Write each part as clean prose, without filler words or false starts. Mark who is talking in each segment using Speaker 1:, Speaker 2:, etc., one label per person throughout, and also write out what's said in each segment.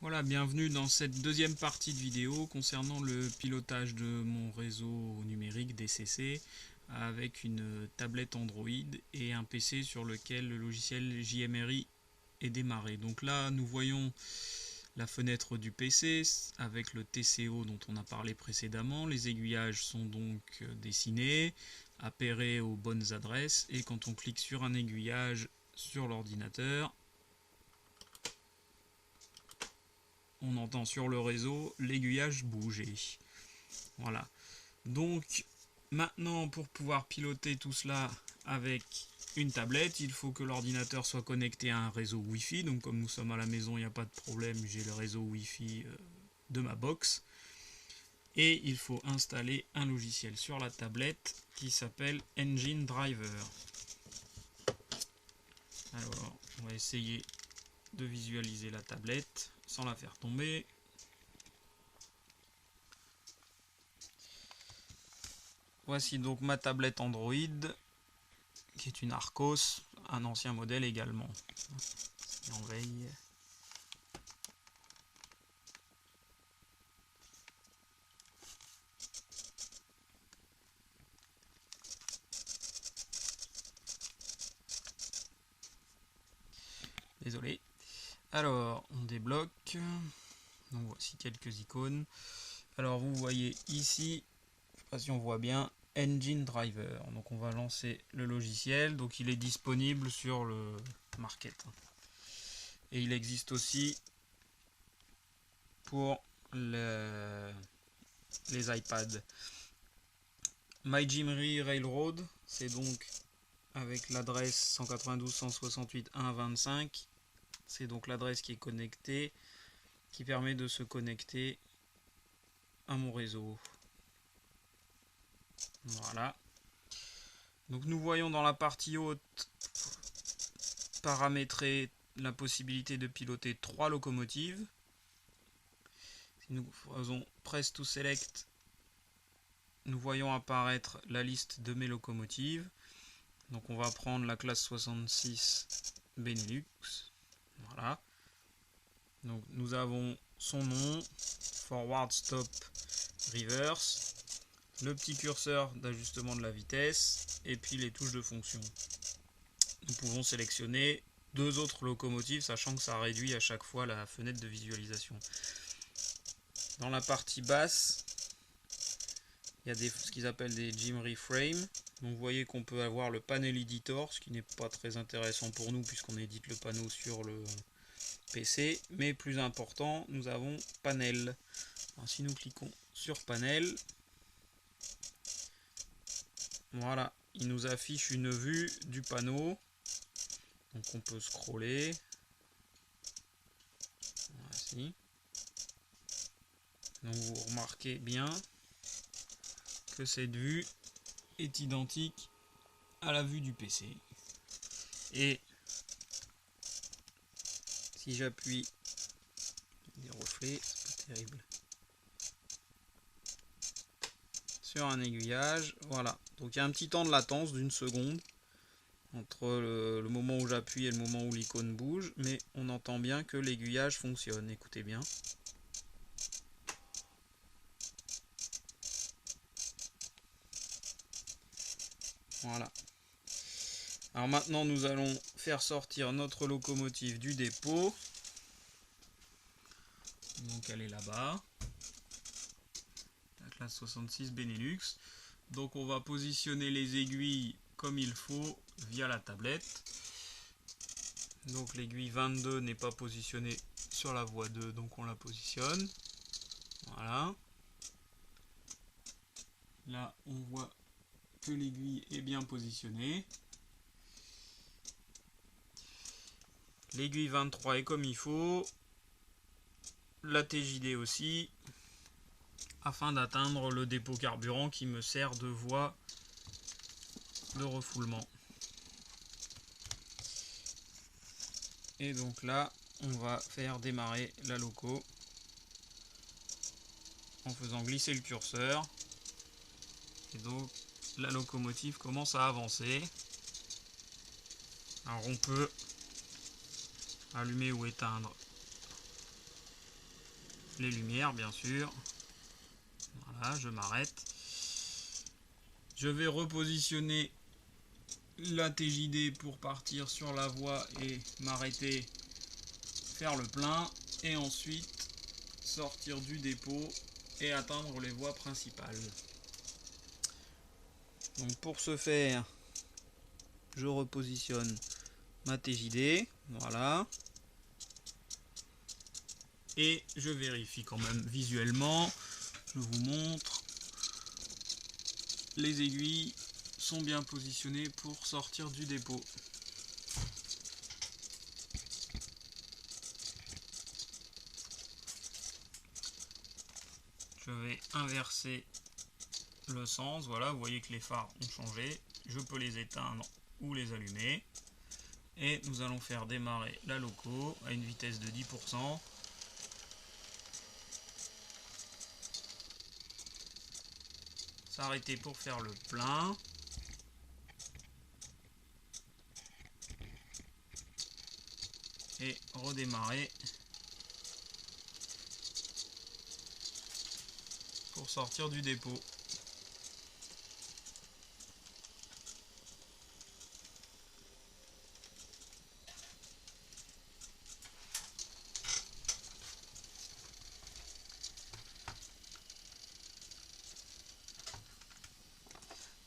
Speaker 1: Voilà, bienvenue dans cette deuxième partie de vidéo concernant le pilotage de mon réseau numérique DCC avec une tablette Android et un PC sur lequel le logiciel JMRI est démarré. Donc là, nous voyons la fenêtre du PC avec le TCO dont on a parlé précédemment. Les aiguillages sont donc dessinés, appairés aux bonnes adresses, et quand on clique sur un aiguillage sur l'ordinateur, on entend sur le réseau l'aiguillage bouger. Voilà. Donc maintenant, pour pouvoir piloter tout cela avec une tablette, il faut que l'ordinateur soit connecté à un réseau Wi-Fi. Donc comme nous sommes à la maison, il n'y a pas de problème, j'ai le réseau Wi-Fi de ma box. Et il faut installer un logiciel sur la tablette qui s'appelle Engine Driver. Alors, on va essayer de visualiser la tablette sans la faire tomber. Voici donc ma tablette Android, qui est une Arcos, un ancien modèle également. Et on veille. Désolé. Alors, on débloque. Donc voici quelques icônes. Alors vous voyez ici, je ne sais pas si on voit bien, Engine Driver. Donc on va lancer le logiciel. Donc il est disponible sur le market. Et il existe aussi pour les iPads. MyJMRI Railroad, c'est donc avec l'adresse 192.168.1.25. C'est donc l'adresse qui est connectée, qui permet de se connecter à mon réseau. Voilà. Donc nous voyons dans la partie haute paramétrer la possibilité de piloter 3 locomotives. Si nous faisons Press to Select, nous voyons apparaître la liste de mes locomotives. Donc on va prendre la classe 66 Benelux. Voilà. Donc nous avons son nom, Forward, Stop, Reverse, le petit curseur d'ajustement de la vitesse et puis les touches de fonction. Nous pouvons sélectionner 2 autres locomotives, sachant que ça réduit à chaque fois la fenêtre de visualisation. Dans la partie basse, il y a ce qu'ils appellent des JMRI Frame. Donc vous voyez qu'on peut avoir le panel editor, ce qui n'est pas très intéressant pour nous puisqu'on édite le panneau sur le PC. Mais plus important, nous avons panel. Alors, si nous cliquons sur panel, voilà, il nous affiche une vue du panneau. Donc on peut scroller. Voici. Donc vous remarquez bien que cette vue est identique à la vue du PC. Et si j'appuie des reflets, c'est pas terrible, sur un aiguillage, voilà. Donc il y a un petit temps de latence d'une seconde entre le moment où j'appuie et le moment où l'icône bouge, mais on entend bien que l'aiguillage fonctionne. Écoutez bien. Voilà. Alors maintenant nous allons faire sortir notre locomotive du dépôt. Donc elle est là-bas. La classe 66 Benelux. Donc on va positionner les aiguilles comme il faut via la tablette. Donc l'aiguille 22 n'est pas positionnée sur la voie 2, donc on la positionne. Voilà. Là on voit que l'aiguille est bien positionnée. L'aiguille 23 est comme il faut. La TJD aussi, afin d'atteindre le dépôt carburant qui me sert de voie de refoulement. Et donc là, on va faire démarrer la loco en faisant glisser le curseur. Et donc la locomotive commence à avancer. Alors on peut allumer ou éteindre les lumières bien sûr. Voilà, je m'arrête. Je vais repositionner la TJD pour partir sur la voie et m'arrêter, faire le plein et ensuite sortir du dépôt et atteindre les voies principales. Donc pour ce faire, je repositionne ma TJD, voilà, et je vérifie quand même visuellement. Je vous montre, les aiguilles sont bien positionnées pour sortir du dépôt. Je vais inverser le sens, voilà, vous voyez que les phares ont changé. Je peux les éteindre ou les allumer. Et nous allons faire démarrer la loco à une vitesse de 10%. S'arrêter pour faire le plein. Et redémarrer pour sortir du dépôt.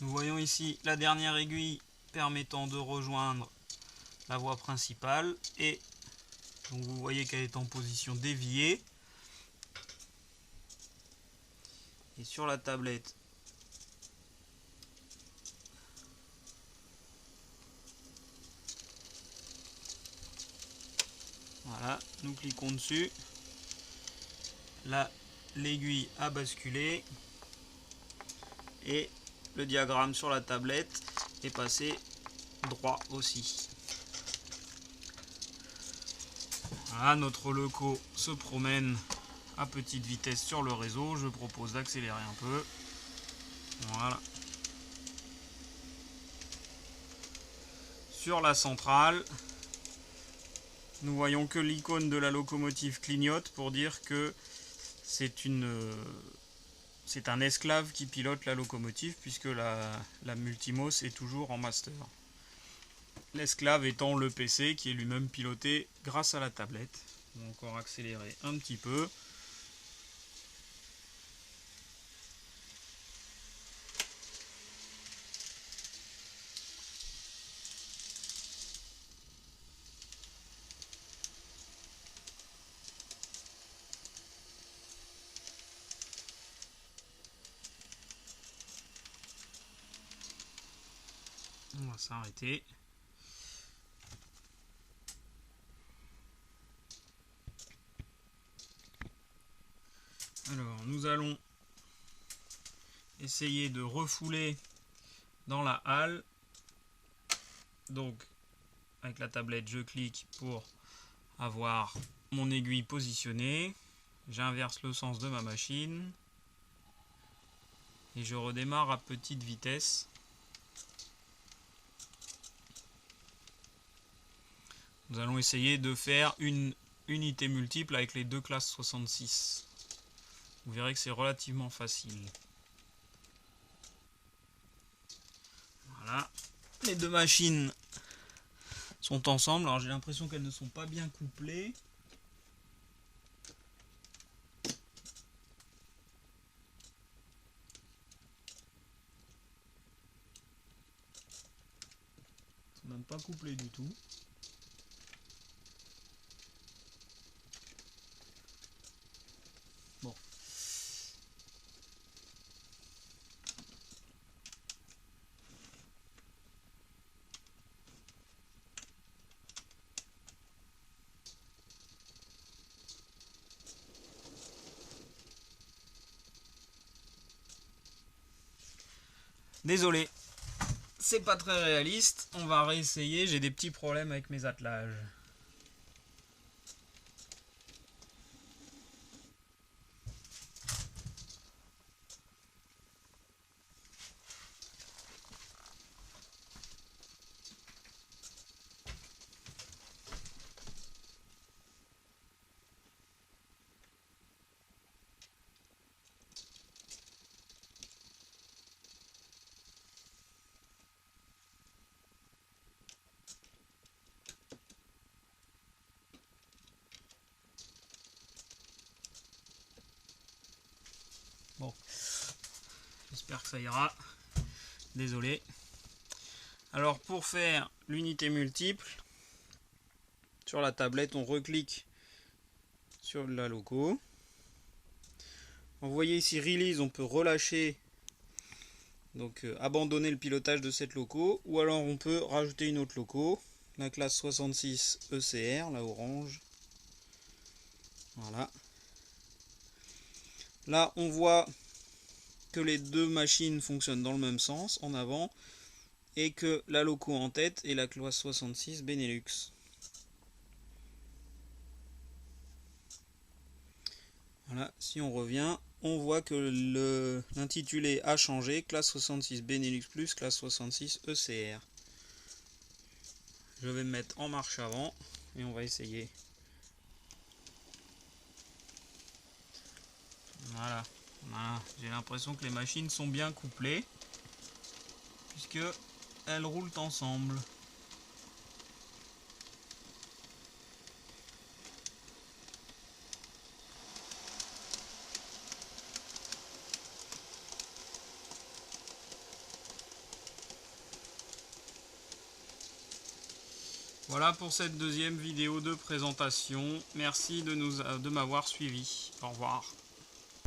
Speaker 1: Nous voyons ici la dernière aiguille permettant de rejoindre la voie principale et donc vous voyez qu'elle est en position déviée. Et sur la tablette, voilà, nous cliquons dessus. Là, l'aiguille a basculé et le diagramme sur la tablette est passé droit aussi. Voilà, notre loco se promène à petite vitesse sur le réseau. Je propose d'accélérer un peu. Voilà. Sur la centrale, nous voyons que l'icône de la locomotive clignote pour dire que c'est un esclave qui pilote la locomotive puisque la Multimos est toujours en master. L'esclave étant le PC qui est lui-même piloté grâce à la tablette. On va encore accélérer un petit peu. On va s'arrêter. Alors, nous allons essayer de refouler dans la halle. Donc, avec la tablette, je clique pour avoir mon aiguille positionnée. J'inverse le sens de ma machine. Et je redémarre à petite vitesse. Nous allons essayer de faire une unité multiple avec les deux classes 66. Vous verrez que c'est relativement facile. Voilà. Les deux machines sont ensemble. Alors j'ai l'impression qu'elles ne sont pas bien couplées. Elles sont même pas couplées du tout. Bon. Désolé, c'est pas très réaliste. On va réessayer. J'ai des petits problèmes avec mes attelages. J'espère que ça ira. Désolé. Alors pour faire l'unité multiple, sur la tablette, on reclique sur la loco. Vous voyez ici Release, on peut relâcher, donc abandonner le pilotage de cette loco, ou alors on peut rajouter une autre loco, la classe 66 ECR, la orange. Voilà. Là, on voit que les deux machines fonctionnent dans le même sens, en avant, et que la loco en tête est la classe 66 Benelux. Voilà, si on revient, on voit que l'intitulé a changé, classe 66 Benelux plus classe 66 ECR. Je vais me mettre en marche avant et on va essayer. Voilà, j'ai l'impression que les machines sont bien couplées puisque elles roulent ensemble. Voilà pour cette deuxième vidéo de présentation. Merci de m'avoir suivi. Au revoir.